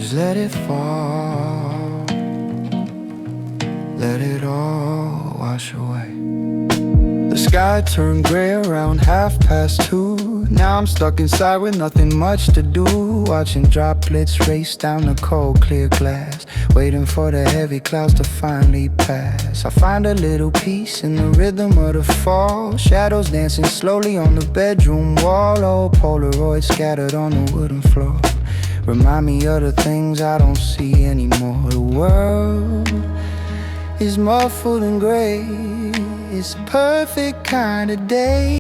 Just let it fall, let it all wash away. The sky turned gray around 2:30. Now I'm stuck inside with nothing much to do, watching droplets race down the cold clear glass, waiting for the heavy clouds to finally pass. I find a little peace in the rhythm of the fall, shadows dancing slowly on the bedroom wall. Old Polaroids scattered on the wooden floor remind me of the things I don't see anymore. The world is muffled in gray, it's a perfect kind of day.